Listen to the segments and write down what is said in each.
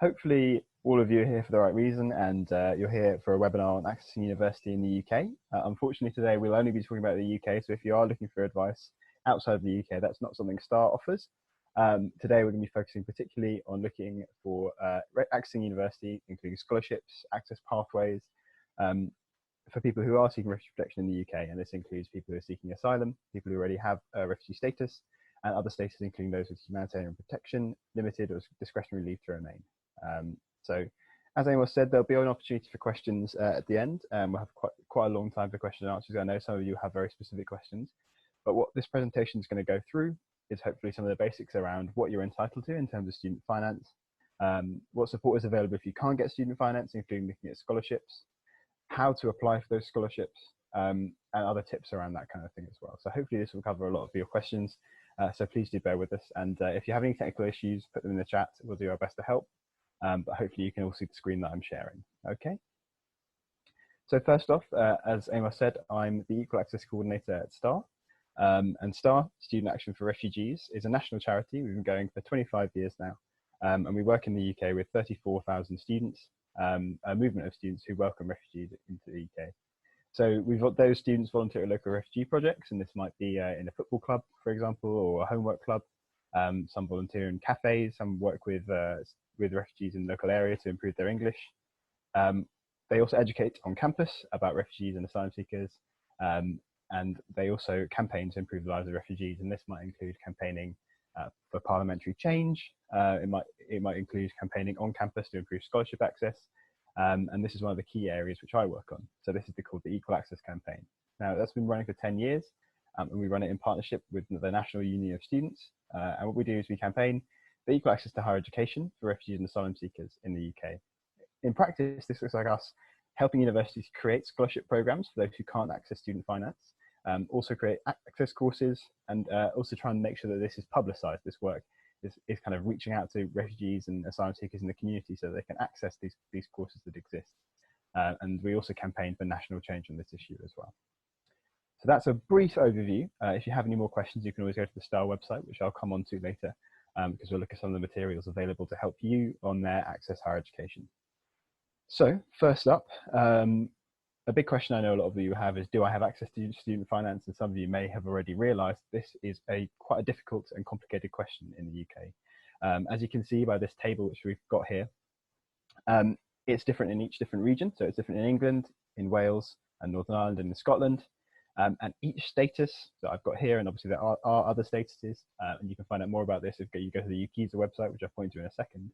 Hopefully all of you are here for the right reason, and you're here for a webinar on accessing university in the UK. Unfortunately today we'll only be talking about the UK, so if you are looking for advice outside of the UK, that's not something STAR offers. Today we're going to be focusing particularly on looking for accessing university, including scholarships, access pathways, for people who are seeking refugee protection in the UK, and this includes people who are seeking asylum, people who already have refugee status, and other status including those with humanitarian protection, limited or discretionary leave to remain. So as Amos said, there'll be an opportunity for questions at the end. We'll have quite a long time for question and answers. I know some of you have very specific questions, but what this presentation is going to go through is hopefully some of the basics around what you're entitled to in terms of student finance, what support is available if you can't get student finance, including looking at scholarships, how to apply for those scholarships, and other tips around that kind of thing as well. So hopefully this will cover a lot of your questions. So please do bear with us. And if you have any technical issues, put them in the chat. We'll do our best to help. But hopefully you can all see the screen that I'm sharing. Okay. So first off, as Amos said, I'm the Equal Access Coordinator at STAR. And STAR, Student Action for Refugees, is a national charity. We've been going for 25 years now. And we work in the UK with 34,000 students, a movement of students who welcome refugees into the UK. So we've got those students volunteer at local refugee projects, and this might be in a football club, for example, or a homework club. Some volunteer in cafes, some work with refugees in the local area to improve their English. They also educate on campus about refugees and asylum seekers, and they also campaign to improve the lives of refugees, and this might include campaigning for parliamentary change. It might include campaigning on campus to improve scholarship access, and this is one of the key areas which I work on. So this is called the Equal Access Campaign. Now that's been running for 10 years, and we run it in partnership with the National Union of Students. And what we do is we campaign for equal access to higher education for refugees and asylum seekers in the UK. In practice, this looks like us helping universities create scholarship programs for those who can't access student finance, also create access courses, and also try and make sure that this is publicised. This work is kind of reaching out to refugees and asylum seekers in the community so they can access these courses that exist. And we also campaign for national change on this issue as well. So that's a brief overview. If you have any more questions, you can always go to the STAR website, which I'll come on to later, because we'll look at some of the materials available to help you on their access higher education. So first up, a big question I know a lot of you have is, do I have access to student finance? And some of you may have already realized this is quite a difficult and complicated question in the UK. As you can see by this table, which we've got here, it's different in each different region. So it's different in England, in Wales, and Northern Ireland, and in Scotland. And each status that I've got here, and obviously there are other statuses, and you can find out more about this if you go to the UKISA website, which I'll point to in a second.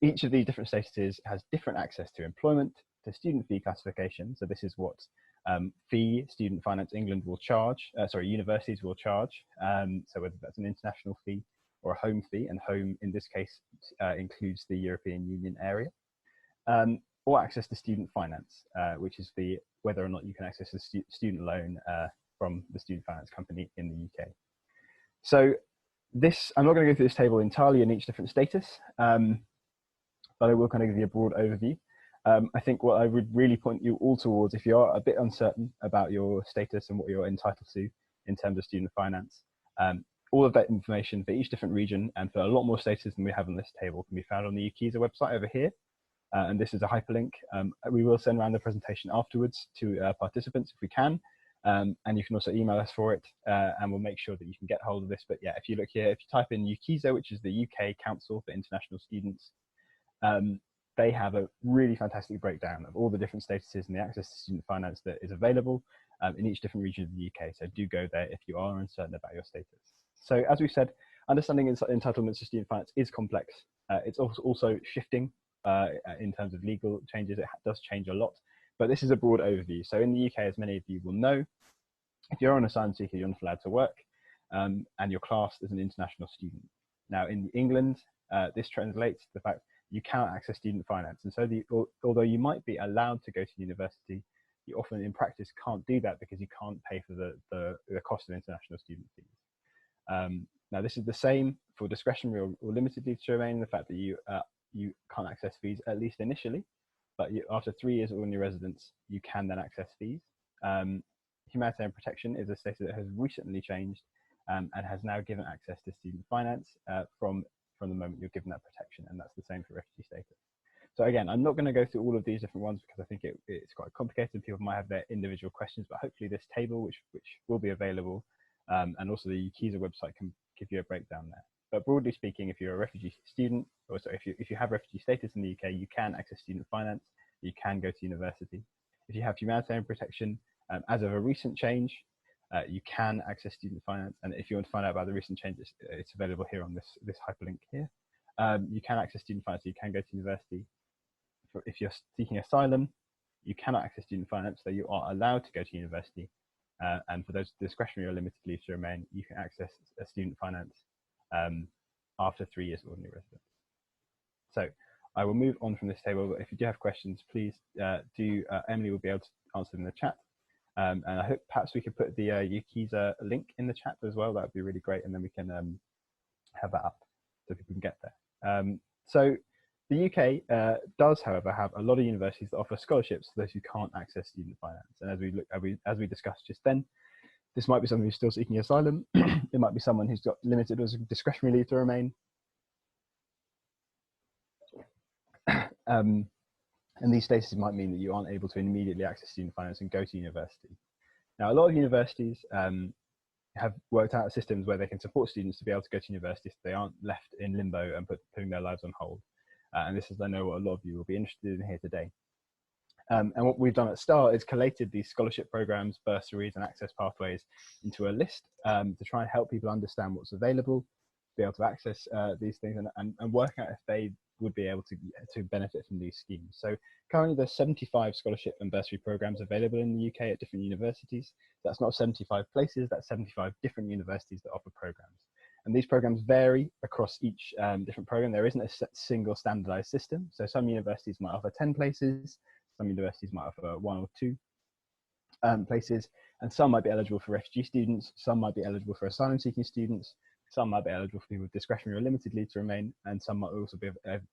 Each of these different statuses has different access to employment, to student fee classification. So this is what fee Student Finance England will charge, universities will charge. So whether that's an international fee or a home fee, and home in this case includes the European Union area. Or access to student finance, which is whether or not you can access a student loan from the student finance company in the UK. So I'm not going to go through this table entirely in each different status, but I will kind of give you a broad overview. I think what I would really point you all towards, if you are a bit uncertain about your status and what you're entitled to in terms of student finance, all of that information for each different region and for a lot more statuses than we have on this table can be found on the UKISA website over here. And this is a hyperlink. We will send around the presentation afterwards to participants if we can. And you can also email us for it, and we'll make sure that you can get hold of this. But yeah, if you look here, if you type in UKISA, which is the UK Council for International Students, they have a really fantastic breakdown of all the different statuses and the access to student finance that is available in each different region of the UK. So do go there if you are uncertain about your status. So as we said, understanding entitlements to student finance is complex. It's also shifting in terms of legal changes. It does change a lot, but this is a broad overview. So in the UK, as many of you will know, if you're an asylum seeker, you're not allowed to work, and you're classed as an international student. Now in England, this translates to the fact you cannot access student finance. And so although you might be allowed to go to university, you often in practice can't do that because you can't pay for the cost of international student fees. Now this is the same for discretionary or limited leave to remain, the fact that you can't access fees, at least initially, but after 3 years of ordinary residence, you can then access fees. Humanitarian Protection is a status that has recently changed and has now given access to student finance from from the moment you're given that protection, and that's the same for refugee status. So again, I'm not going to go through all of these different ones because I think it's quite complicated. People might have their individual questions, but hopefully this table, which will be available, and also the UKISA website can give you a breakdown there. But broadly speaking, if you're a refugee student, or sorry, if you have refugee status in the UK, you can access student finance, you can go to university. If you have humanitarian protection, as of a recent change, you can access student finance. And if you want to find out about the recent changes, it's available here on this hyperlink here. You can access student finance, so you can go to university. If you're seeking asylum, you cannot access student finance, so you are allowed to go to university. And for those discretionary or limited leave to remain, you can access a student finance after 3 years of ordinary residence. So I will move on from this table, but if you do have questions, please Emily will be able to answer them in the chat. And I hope perhaps we could put the UKISA link in the chat as well. That would be really great, and then we can have that up so people can get there. So the UK does, however, have a lot of universities that offer scholarships to those who can't access student finance. And as we discussed just then, this might be someone who's still seeking asylum. It might be someone who's got limited or discretionary leave to remain. And these statuses might mean that you aren't able to immediately access student finance and go to university. Now, a lot of universities have worked out systems where they can support students to be able to go to university so they aren't left in limbo and putting their lives on hold. And this is, I know, what a lot of you will be interested in here today. And what we've done at STAR is collated these scholarship programs, bursaries, and access pathways into a list to try and help people understand what's available, be able to access these things, and work out if they would be able to benefit from these schemes. So currently there's 75 scholarship and bursary programs available in the UK at different universities. That's not 75 places, that's 75 different universities that offer programs. And these programs vary across each different program. There isn't a single standardized system. So some universities might offer 10 places, some universities might offer 1 or 2 places, and some might be eligible for refugee students, some might be eligible for asylum seeking students, some might be eligible for people with discretionary or limited leave to remain, and some might also be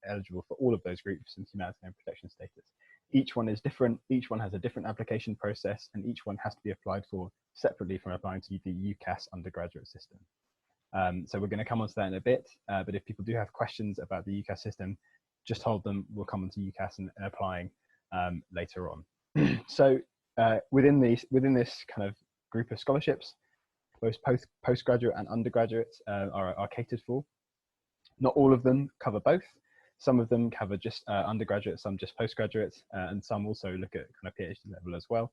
eligible for all of those groups in humanitarian protection status. Each one is different, each one has a different application process, and each one has to be applied for separately from applying to the UCAS undergraduate system. So we're going to come on to that in a bit, but if people do have questions about the UCAS system, just hold them, we'll come on to UCAS and applying later on. So within this kind of group of scholarships, both postgraduate and undergraduate are catered for. Not all of them cover both. Some of them cover just undergraduate, some just postgraduate, and some also look at kind of PhD level as well.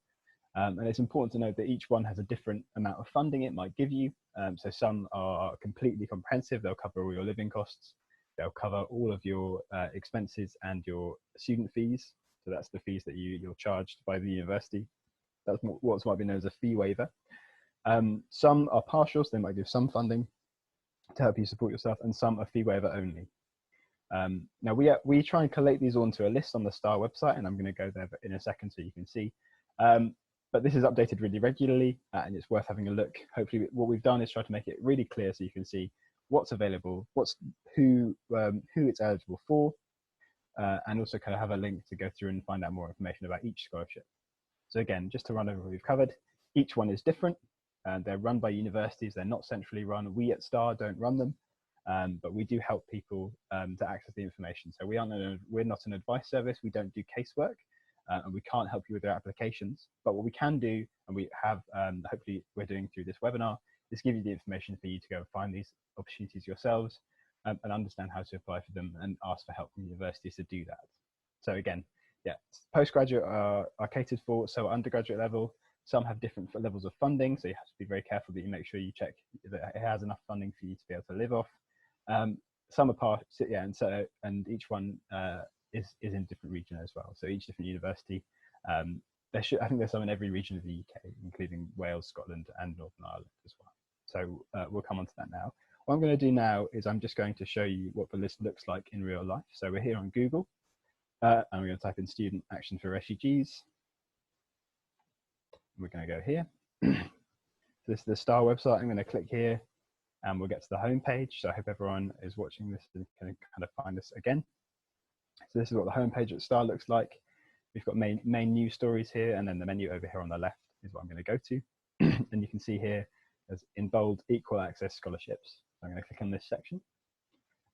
And it's important to note that each one has a different amount of funding it might give you. So some are completely comprehensive, they'll cover all your living costs, they'll cover all of your expenses and your student fees. So that's the fees that you're charged by the university. That's what might be known as a fee waiver. Some are partial, so they might give some funding to help you support yourself, and some are fee waiver only. Now we try and collate these all into a list on the STAR website, and I'm going to go there in a second so you can see. But this is updated really regularly, and it's worth having a look. Hopefully what we've done is try to make it really clear so you can see what's available, who it's eligible for, and also kind of have a link to go through and find out more information about each scholarship. So again, just to run over what we've covered, each one is different, and they're run by universities, they're not centrally run. We at STAR don't run them, but we do help people to access the information. So we're not an advice service, we don't do casework, and we can't help you with their applications. But what we can do, and we have, hopefully we're doing through this webinar, is give you the information for you to go and find these opportunities yourselves and understand how to apply for them and ask for help from universities to do that. So again, yeah, postgraduate are catered for, so undergraduate level, some have different levels of funding, so you have to be very careful that you make sure you check that it has enough funding for you to be able to live off. Some are part, yeah, and each one is in a different region as well. So each different university, I think there's some in every region of the UK, including Wales, Scotland, and Northern Ireland as well. So we'll come on to that now. What I'm going to do now is I'm just going to show you what the list looks like in real life. So we're here on Google, and we're going to type in Student Action for Refugees. We're going to go here. This is the STAR website. I'm going to click here, and we'll get to the home page. So I hope everyone is watching this and can kind of find this again. So this is what the home page at STAR looks like. We've got main news stories here, and then the menu over here on the left is what I'm going to go to. And you can see here, as in bold, equal access scholarships. So I'm going to click on this section.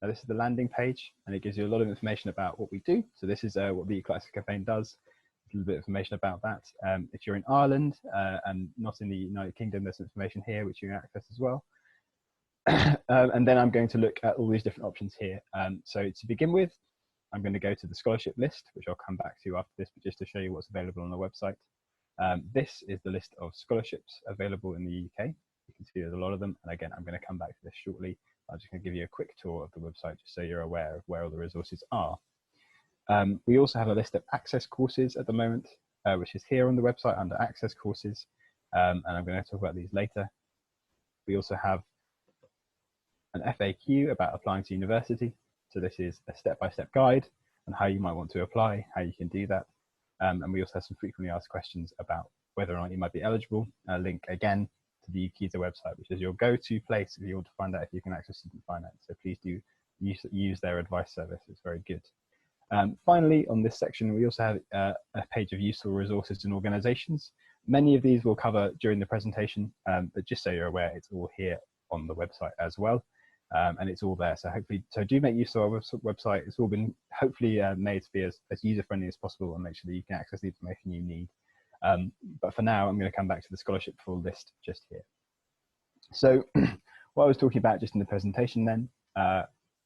This is the landing page, and it gives you a lot of information about what we do. So this is what the Equal Access Campaign does. A little bit of information about that. If you're in Ireland and not in the United Kingdom, there's information here which you can access as well. And then I'm going to look at all these different options here. So to begin with, I'm going to go to the scholarship list, which I'll come back to after this, but just to show you what's available on the website. This is the list of scholarships available in the UK. You can see there's a lot of them. And again, I'm going to come back to this shortly. I'm just going to give you a quick tour of the website just so you're aware of where all the resources are. We also have a list of access courses at the moment, which is here on the website under access courses. And I'm going to talk about these later. We also have an FAQ about applying to university. So this is a step-by-step guide on how you might want to apply, how you can do that. And we also have some frequently asked questions about whether or not you might be eligible. A link again to the UKISA website, which is your go-to place if you want to find out if you can access student finance. So please do use their advice service. It's very good. Finally, on this section, we also have a page of useful resources and organisations. Many of these we'll cover during the presentation, but just so you're aware, it's all here on the website as well. And it's all there. So hopefully, do make use of our website. It's all been hopefully made to be as user-friendly as possible and make sure that you can access the information you need. But for now, I'm going to come back to the scholarship full list just here. So what I was talking about just in the presentation then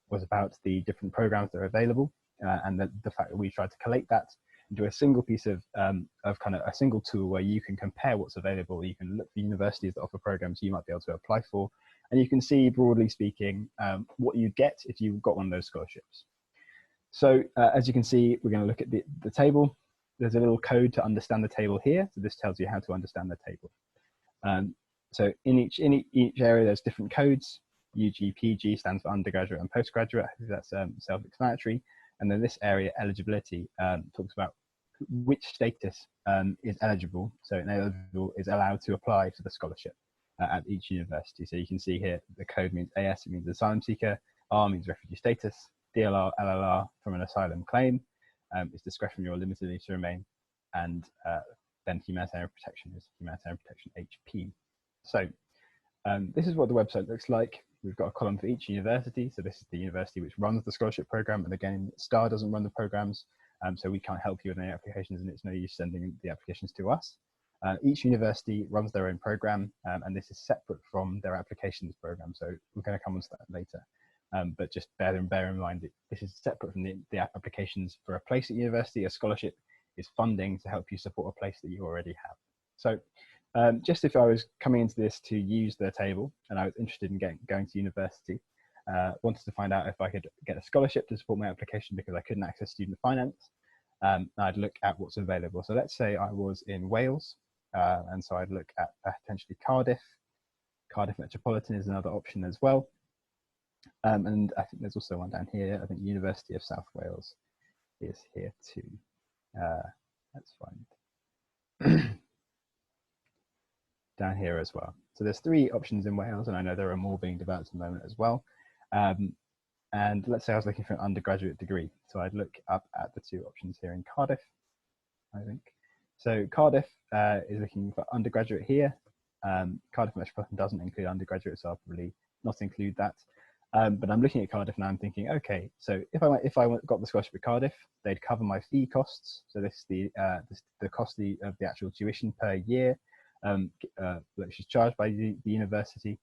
was about the different programs that are available and the fact that we tried to collate that into a single piece of kind of a single tool where you can compare what's available. You can look for universities that offer programs you might be able to apply for. And you can see, broadly speaking, what you get if you've got one of those scholarships. So as you can see, we're going to look at the table. There's a little code to understand the table here. So this tells you how to understand the table. So in each area, there's different codes. UGPG stands for undergraduate and postgraduate. I think that's self-explanatory. And then this area, eligibility, talks about which status is eligible. So an eligible is allowed to apply for the scholarship at each university. So you can see here the code means AS, it means asylum seeker, R means refugee status, DLR, LLR from an asylum claim, is discretionary or limited leave to remain, and then humanitarian protection is humanitarian protection HP. So this is what the website looks like. We've got a column for each university. So this is the university which runs the scholarship program. And again, STAR doesn't run the programs, so we can't help you with any applications, and it's no use sending the applications to us. Each university runs their own program, and this is separate from their applications program. So we're going to come on to that later. But just bear in mind that this is separate from the applications for a place at university. A scholarship is funding to help you support a place that you already have. So just if I was coming into this to use the table and I was interested in going to university, wanted to find out if I could get a scholarship to support my application because I couldn't access student finance, I'd look at what's available. So let's say I was in Wales, and so I'd look at potentially Cardiff. Cardiff Metropolitan is another option as well. And I think there's also one down here. I think University of South Wales is here too. Let's find down here as well. So there's 3 options in Wales, and I know there are more being developed at the moment as well. And let's say I was looking for an undergraduate degree. So I'd look up at the 2 options here in Cardiff, I think. So Cardiff is looking for undergraduate here. Cardiff Metropolitan doesn't include undergraduate, so I'll probably not include that. But I'm looking at Cardiff now. I'm thinking, okay, so if I got the scholarship at Cardiff, they'd cover my fee costs. So this is the cost of the actual tuition per year, which is charged by the university.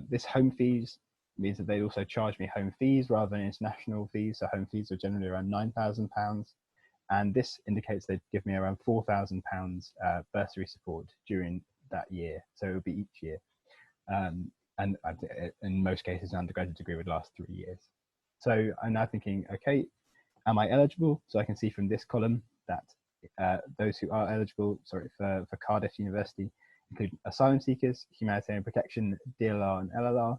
This home fees means that they also charge me home fees rather than international fees. So home fees are generally around £9,000. And this indicates they'd give me around £4,000 bursary support during that year. So it would be each year. And in most cases, an undergraduate degree would last 3 years. So I'm now thinking, okay, am I eligible? So I can see from this column that those who are eligible, for Cardiff University include asylum seekers, humanitarian protection, DLR and LLR.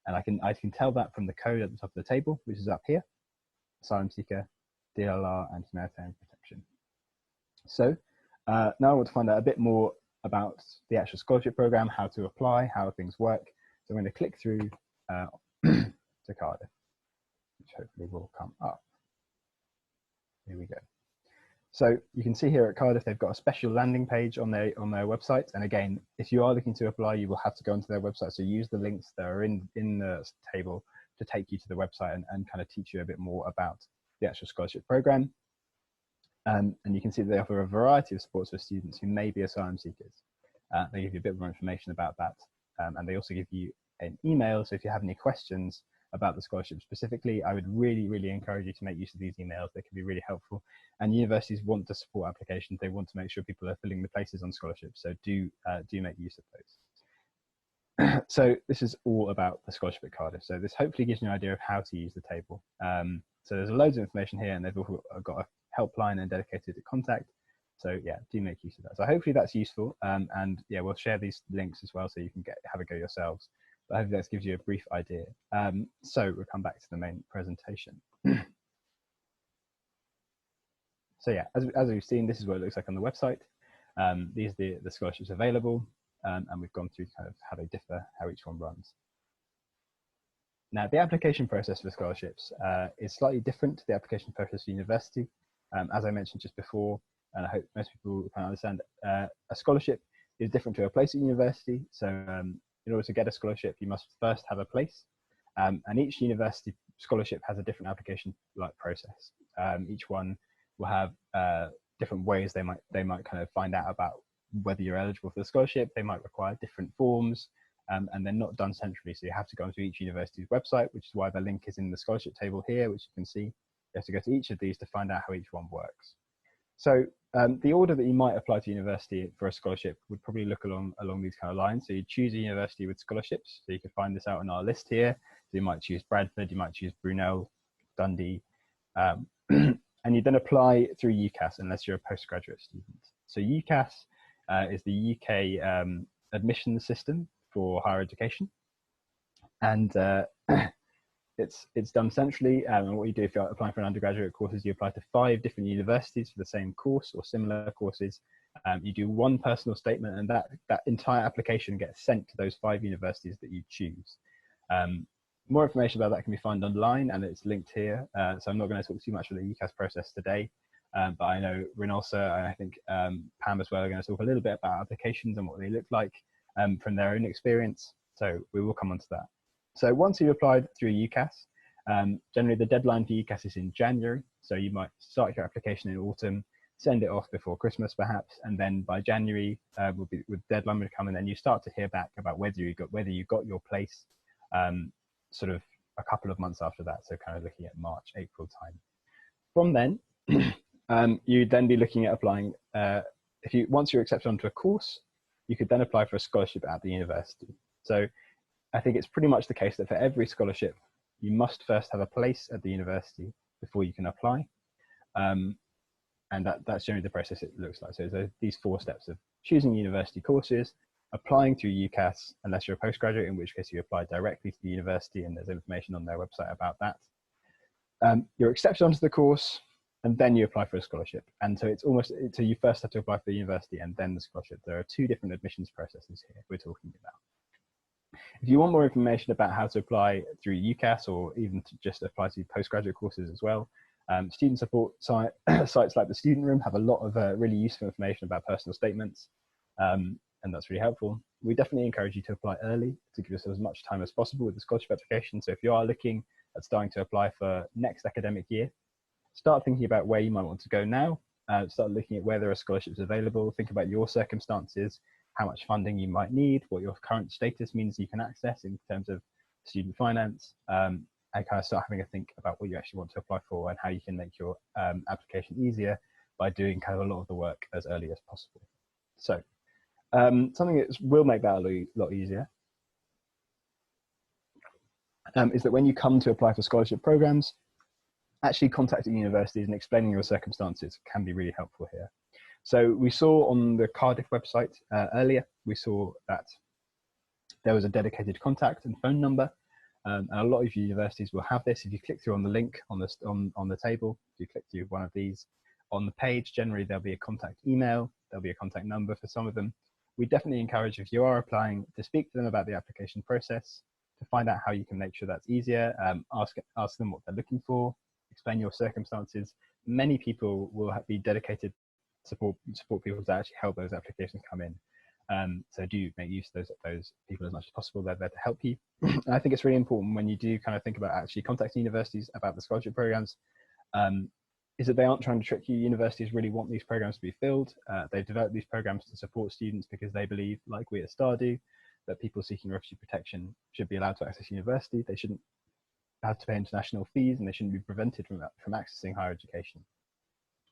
And I can tell that from the code at the top of the table, which is up here, asylum seeker, DLR and humanitarian protection. So now I want to find out a bit more about the actual scholarship program, how to apply, how things work. So I'm going to click through to Cardiff, which hopefully will come up. Here we go. So you can see here at Cardiff, they've got a special landing page on their website. And again, if you are looking to apply, you will have to go onto their website. So use the links that are in the table to take you to the website and kind of teach you a bit more about the actual scholarship program. And you can see that they offer a variety of supports for students who may be asylum seekers. They give you a bit more information about that. And they also give you an email. So if you have any questions about the scholarship specifically, I would really, really encourage you to make use of these emails. They can be really helpful. And universities want to support applications. They want to make sure people are filling the places on scholarships. So do make use of those. So this is all about the scholarship at Cardiff. So this hopefully gives you an idea of how to use the table. So there's loads of information here, and they've also got a helpline and dedicated contact. So yeah, do make use of that. So hopefully that's useful. And yeah, we'll share these links as well so you can have a go yourselves. But hopefully that gives you a brief idea. So we'll come back to the main presentation. So yeah, as we've seen, this is what it looks like on the website. These are the scholarships available, and we've gone through kind of how they differ, how each one runs. Now, the application process for scholarships is slightly different to the application process for university. As I mentioned just before, and I hope most people can understand, a scholarship is different to a place at university. So in order to get a scholarship, you must first have a place. And each university scholarship has a different application process. Each one will have different ways they might kind of find out about whether you're eligible for the scholarship. They might require different forms, and they're not done centrally. So you have to go onto each university's website, which is why the link is in the scholarship table here, which you can see. You have to go to each of these to find out how each one works. So the order that you might apply to university for a scholarship would probably look along these kind of lines. So you choose a university with scholarships. So you can find this out on our list here. So you might choose Bradford, you might choose Brunel, Dundee, and you then apply through UCAS unless you're a postgraduate student. So UCAS is the UK admission system for higher education, and it's done centrally. And what you do if you're applying for an undergraduate course is you apply to 5 different universities for the same course or similar courses. You do one personal statement, and that entire application gets sent to those 5 universities that you choose. More information about that can be found online, and it's linked here. So I'm not going to talk too much about the UCAS process today, but I know Renolsa and I think Pam as well are going to talk a little bit about applications and what they look like from their own experience. So we will come on to that. So once you've applied through UCAS, generally the deadline for UCAS is in January. So you might start your application in autumn, send it off before Christmas perhaps, and then by January the deadline would come, and then you start to hear back about whether you got your place sort of a couple of months after that. So kind of looking at March, April time. From then, you'd then be looking at applying, once you're accepted onto a course, you could then apply for a scholarship at the university. So I think it's pretty much the case that for every scholarship, you must first have a place at the university before you can apply. And that's generally the process it looks like. So there's these 4 steps of choosing university courses, applying through UCAS, unless you're a postgraduate, in which case you apply directly to the university, and there's information on their website about that. You're accepted onto the course, and then you apply for a scholarship. And so so you first have to apply for the university and then the scholarship. There are 2 different admissions processes here we're talking about. If you want more information about how to apply through UCAS, or even to just apply to postgraduate courses as well, student support sites like the Student Room have a lot of really useful information about personal statements, and that's really helpful. We definitely encourage you to apply early to give yourself as much time as possible with the scholarship application. So if you are looking at starting to apply for next academic year, start thinking about where you might want to go now. Start looking at where there are scholarships available. Think about your circumstances, how much funding you might need, what your current status means you can access in terms of student finance, and kind of start having a think about what you actually want to apply for and how you can make your application easier by doing kind of a lot of the work as early as possible. So something that will make that a lot easier is that when you come to apply for scholarship programs, actually contacting universities and explaining your circumstances can be really helpful here. So we saw on the Cardiff website earlier, we saw that there was a dedicated contact and phone number. And a lot of universities will have this. If you click through on the link on the table, if you click through one of these on the page, generally there'll be a contact email, there'll be a contact number for some of them. We definitely encourage, if you are applying, to speak to them about the application process, to find out how you can make sure that's easier. Ask them what they're looking for, explain your circumstances. Many people will be dedicated support people to actually help those applications come in. So do make use of those people as much as possible. They're there to help you. And I think it's really important when you do kind of think about actually contacting universities about the scholarship programs, is that they aren't trying to trick you. Universities really want these programs to be filled. They've developed these programs to support students because they believe, like we at STAR do, that people seeking refugee protection should be allowed to access university. They shouldn't have to pay international fees, and they shouldn't be prevented from accessing higher education.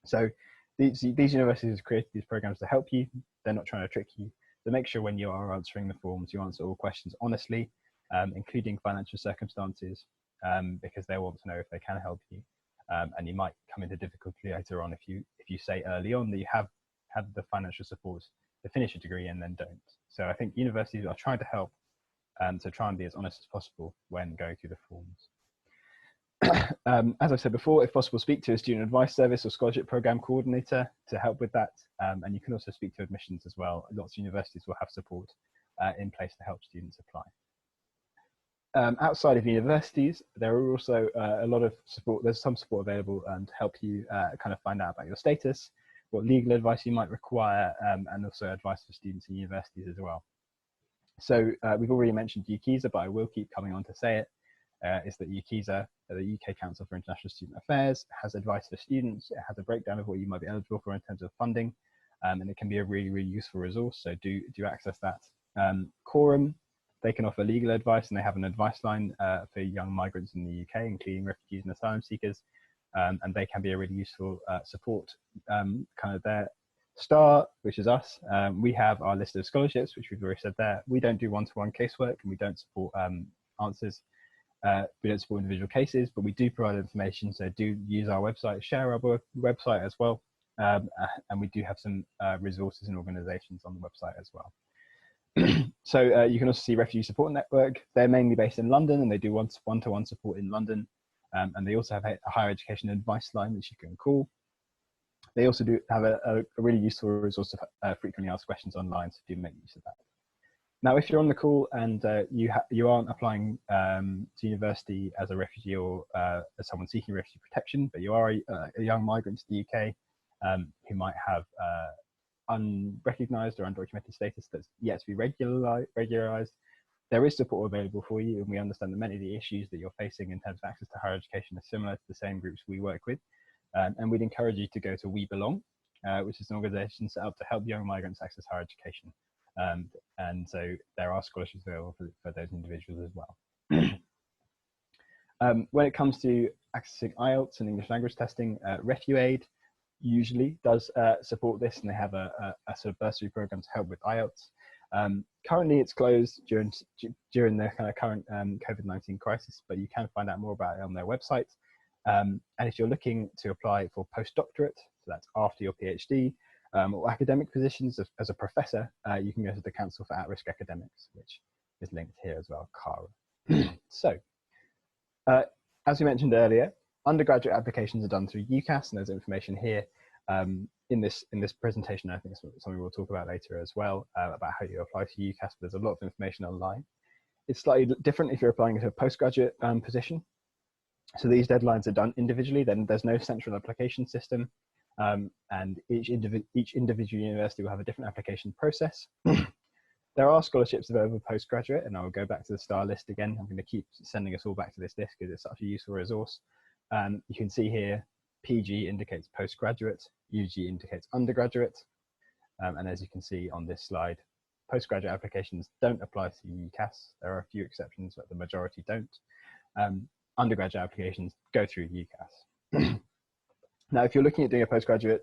So these universities have created these programs to help you. They're not trying to trick you. So make sure when you are answering the forms, you answer all questions honestly, including financial circumstances, because they want to know if they can help you. And you might come into difficulty later on if you say early on that you have had the financial support to finish a degree and then don't. So I think universities are trying to help, so try and be as honest as possible when going through the forms. As I said before, if possible, speak to a student advice service or scholarship program coordinator to help with that. And you can also speak to admissions as well. Lots of universities will have support in place to help students apply. Outside of universities, there are also a lot of support. There's some support available to help you kind of find out about your status, what legal advice you might require, and also advice for students in universities as well. So we've already mentioned UKISA, but I will keep coming on to say it. Is that UKISA, the UK Council for International Student Affairs, has advice for students. It has a breakdown of what you might be eligible for in terms of funding, and it can be a really, really useful resource. So do access that. Quorum, they can offer legal advice, and they have an advice line for young migrants in the UK, including refugees and asylum seekers, and they can be a really useful support. Kind of their STAR, which is us, we have our list of scholarships, which we've already said there. We don't do one-to-one casework, and we don't support answers. We don't support individual cases, but we do provide information. So do use our website, share our website as well. And we do have some resources and organizations on the website as well. So you can also see Refugee Support Network. They're mainly based in London, and they do one-to-one support in London. And they also have a higher education advice line, which you can call. They also do have a really useful resource of frequently asked questions online, so do make use of that. Now, if you're on the call and you aren't applying to university as a refugee or as someone seeking refugee protection, but you are a young migrant to the UK who might have unrecognised or undocumented status that's yet to be regularised, there is support available for you, and we understand that many of the issues that you're facing in terms of access to higher education are similar to the same groups we work with. And we'd encourage you to go to We Belong, which is an organisation set up to help young migrants access higher education. And so there are scholarships available for those individuals as well. When it comes to accessing IELTS and English language testing, RefuAid usually does support this, and they have a sort of bursary program to help with IELTS. Currently it's closed during the kind of current COVID-19 crisis, but you can find out more about it on their website. And if you're looking to apply for postdoctorate, so that's after your PhD, or academic positions as a professor, you can go to the Council for At-Risk Academics, which is linked here as well, CARA. So, as we mentioned earlier, undergraduate applications are done through UCAS, and there's information here in this presentation. I think it's something we'll talk about later as well, about how you apply to UCAS, but there's a lot of information online. It's slightly different if you're applying to a postgraduate position. So these deadlines are done individually, then there's no central application system. And each individual university will have a different application process. There are scholarships available postgraduate, and I'll go back to the STAR list again. I'm going to keep sending us all back to this list because it's such a useful resource. You can see here, PG indicates postgraduate, UG indicates undergraduate. And as you can see on this slide, postgraduate applications don't apply to UCAS. There are a few exceptions, but the majority don't. Undergraduate applications go through UCAS. Now, if you're looking at doing a postgraduate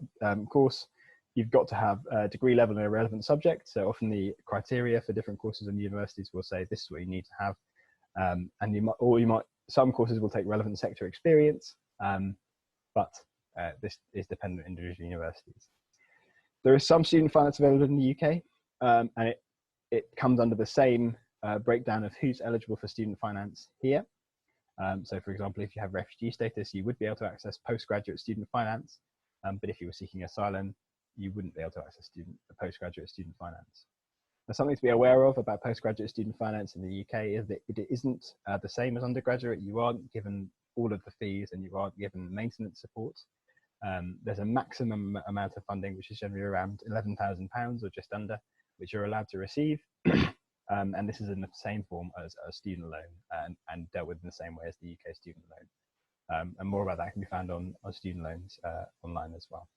course, you've got to have a degree level in a relevant subject. So often the criteria for different courses in universities will say this is what you need to have. And some courses will take relevant sector experience, but this is dependent on individual universities. There is some student finance available in the UK, and it comes under the same breakdown of who's eligible for student finance here. So for example, if you have refugee status, you would be able to access postgraduate student finance, but if you were seeking asylum, you wouldn't be able to access postgraduate student finance. Now, something to be aware of about postgraduate student finance in the UK is that it isn't the same as undergraduate. You aren't given all of the fees, and you aren't given maintenance support. There's a maximum amount of funding, which is generally around £11,000 or just under, which you're allowed to receive. And this is in the same form as a student loan and dealt with in the same way as the UK student loan. And more about that can be found on student loans online as well.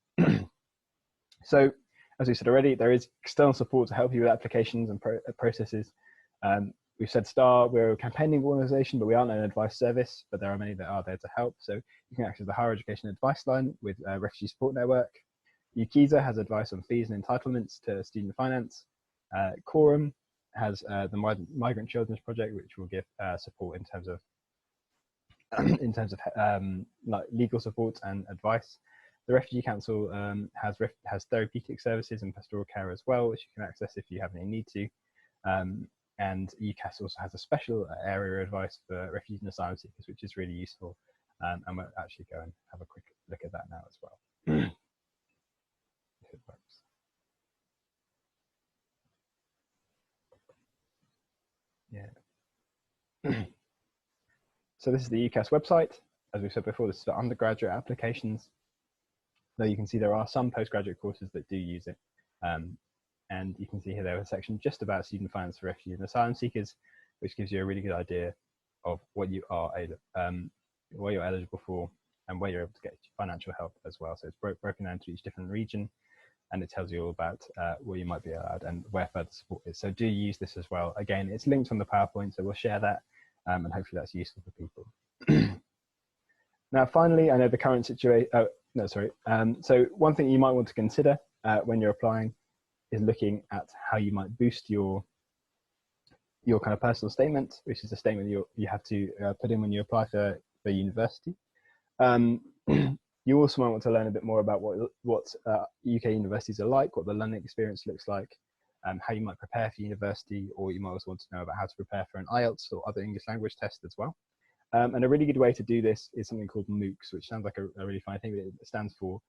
So, as we said already, there is external support to help you with applications and processes. We've said STAR, we're a campaigning organisation, but we aren't an advice service, but there are many that are there to help. So you can access the Higher Education Advice Line with Refugee Support Network. UKISA has advice on fees and entitlements to student finance. Quorum has the Migrant Children's Project, which will give support in terms of like legal support and advice. The Refugee Council has therapeutic services and pastoral care as well, which you can access if you have any need to. And UCAS also has a special area of advice for refugees and asylum seekers, which is really useful. And we'll actually go and have a quick look at that now as well. If it works. Yeah. So this is the UCAS website. As we said before, this is for undergraduate applications. Though you can see there are some postgraduate courses that do use it. And you can see here there was a section just about student finance for refugees and asylum seekers, which gives you a really good idea of what you are what you're eligible for and where you're able to get financial help as well. So it's broken down to each different region, and it tells you all about where you might be allowed and where further support is. So do use this as well. Again, it's linked on the PowerPoint, so we'll share that, and hopefully that's useful for people. Now, finally, I know the current situation. Oh, no, sorry. So one thing you might want to consider when you're applying is looking at how you might boost your kind of personal statement, which is a statement you have to put in when you apply for university. You also might want to learn a bit more about what UK universities are like, what the learning experience looks like, how you might prepare for university, or you might also want to know about how to prepare for an IELTS or other English language test as well. And a really good way to do this is something called MOOCs, which sounds like a really funny thing, but it stands for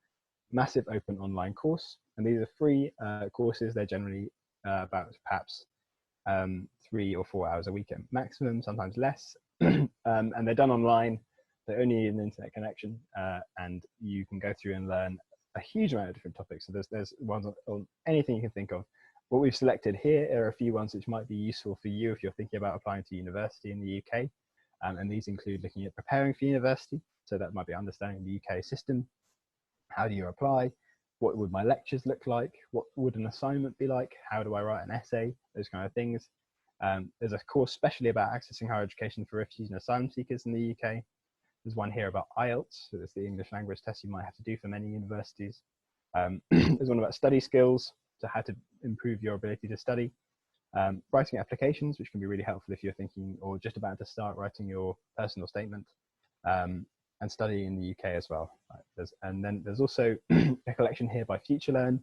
Massive Open Online Course. And these are free courses. They're generally about perhaps 3 or 4 hours a week at maximum, sometimes less. And they're done online. They only need an internet connection, and you can go through and learn a huge amount of different topics. So there's ones on anything you can think of. What we've selected here are a few ones which might be useful for you if you're thinking about applying to university in the UK. And these include looking at preparing for university. So that might be understanding the UK system. How do you apply? What would my lectures look like? What would an assignment be like? How do I write an essay? Those kind of things. There's a course specially about accessing higher education for refugees and asylum seekers in the UK. There's one here about IELTS, so it's the English language test you might have to do for many universities. There's one about study skills, so how to improve your ability to study. Writing applications, which can be really helpful if you're thinking or just about to start writing your personal statement, and studying in the UK as well. And then there's also a collection here by FutureLearn,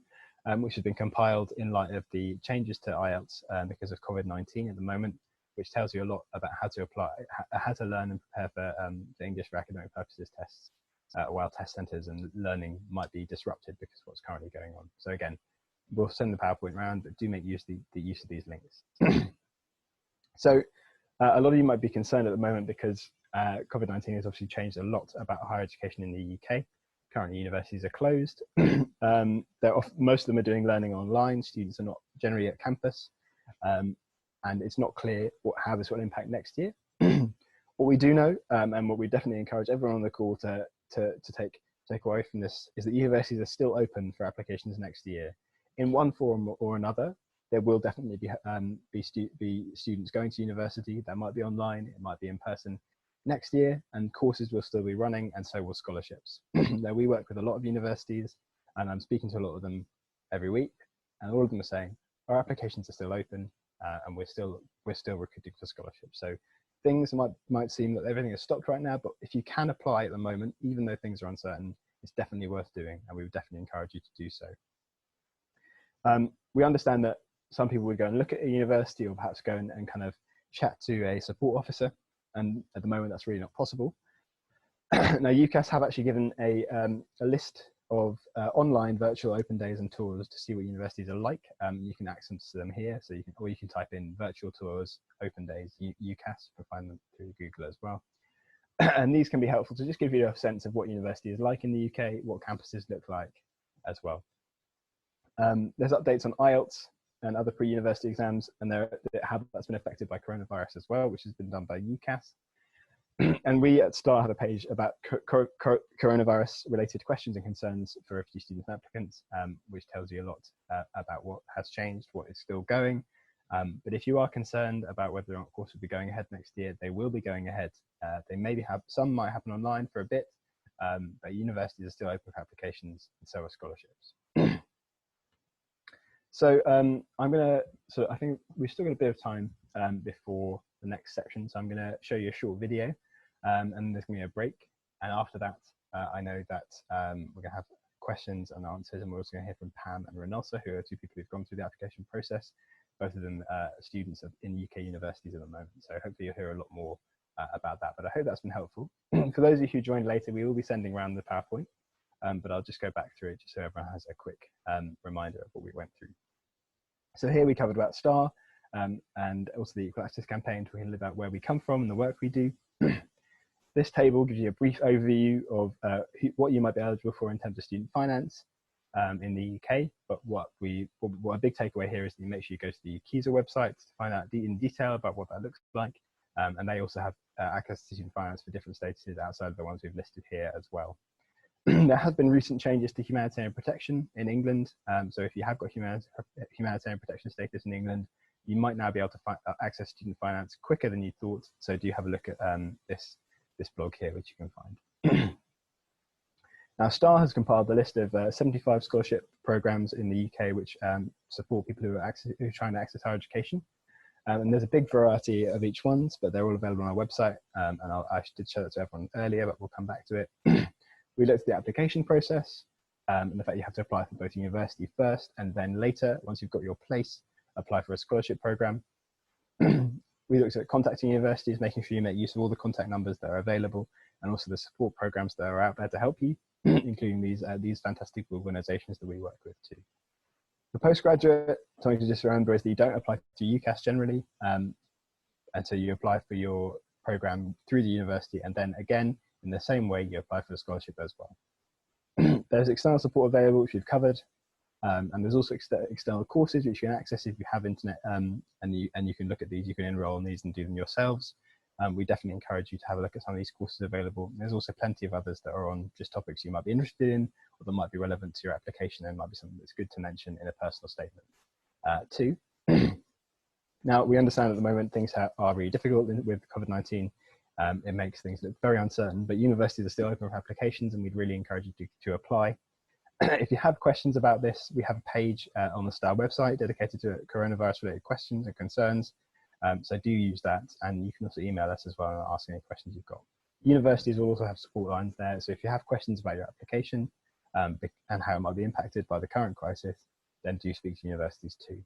which has been compiled in light of the changes to IELTS because of COVID-19 at the moment, which tells you a lot about how to apply, how to learn and prepare for the English for academic purposes tests, while test centres and learning might be disrupted because of what's currently going on. So again, we'll send the PowerPoint around, but do make use of the use of these links. So a lot of you might be concerned at the moment because COVID-19 has obviously changed a lot about higher education in the UK. Currently, universities are closed. Most of them are doing learning online. Students are not generally at campus. And it's not clear how this will impact next year. What we do know, and what we definitely encourage everyone on the call to take away from this, is that universities are still open for applications next year. In one form or another, there will definitely be students going to university. That might be online, it might be in person next year, and courses will still be running, and so will scholarships. Now, we work with a lot of universities, and I'm speaking to a lot of them every week, and all of them are saying our applications are still open, and we're still recruiting for scholarships. So things might seem that everything is stopped right now, but if you can apply at the moment, even though things are uncertain, it's definitely worth doing, and we would definitely encourage you to do so. We understand that some people would go and look at a university, or perhaps go and kind of chat to a support officer, and at the moment that's really not possible. Now, UCAS have actually given a list of online virtual open days and tours to see what universities are like. You can access them here, so you can type in virtual tours, open days, UCAS. You can find them through Google as well. And these can be helpful to just give you a sense of what university is like in the UK, what campuses look like as well. There's updates on IELTS and other pre-university exams, and how that's been affected by coronavirus as well, which has been done by UCAS. And we at STAR have a page about coronavirus-related questions and concerns for refugee students and applicants, which tells you a lot about what has changed, what is still going. But if you are concerned about whether or not course will be going ahead next year, they will be going ahead. They maybe some might happen online for a bit, but universities are still open for applications, and so are scholarships. So I think we've still got a bit of time before the next section. So I'm going to show you a short video, and there's going to be a break. And after that, I know that we're going to have questions and answers, and we're also going to hear from Pam and Renelsa, who are two people who've gone through the application process, both of them students in UK universities at the moment. So hopefully you'll hear a lot more about that, but I hope that's been helpful. For those of you who joined later, we will be sending around the PowerPoint, but I'll just go back through it just so everyone has a quick reminder of what we went through. So here we covered about STAR and also the Equal Access Campaign, talking a little about where we come from and the work we do. This table gives you a brief overview of what you might be eligible for in terms of student finance in the UK, but what a big takeaway here is that you make sure you go to the KISA website to find out in detail about what that looks like, and they also have access to student finance for different statuses outside of the ones we've listed here as well. There has been recent changes to humanitarian protection in England, so if you have got humanitarian protection status in England, you might now be able to access student finance quicker than you thought, so do have a look at this blog here, which you can find. Now, STAR has compiled a list of 75 scholarship programs in the UK which support people who are trying to access higher education. And there's a big variety of each ones, but they're all available on our website. And I did show that to everyone earlier, but we'll come back to it. We looked at the application process and the fact you have to apply for both university first, and then later, once you've got your place, apply for a scholarship program. We looked at contacting universities, making sure you make use of all the contact numbers that are available, and also the support programs that are out there to help you, including these fantastic organizations that we work with too. For postgraduate, something to just remember is that you don't apply to UCAS generally, and so you apply for your program through the university, and then again, in the same way, you apply for the scholarship as well. There's external support available, which we've covered, and there's also external courses which you can access if you have internet, and you can look at these, you can enroll in these and do them yourselves. We definitely encourage you to have a look at some of these courses available. There's also plenty of others that are on just topics you might be interested in, or that might be relevant to your application, and might be something that's good to mention in a personal statement too. Now, we understand at the moment things are really difficult with COVID-19. It makes things look very uncertain, but universities are still open for applications, and we'd really encourage you to apply. If you have questions about this, we have a page on the STAR website dedicated to coronavirus-related questions and concerns. So do use that, and you can also email us as well and ask any questions you've got. Universities will also have support lines there, so if you have questions about your application and how it might be impacted by the current crisis, then do speak to universities too.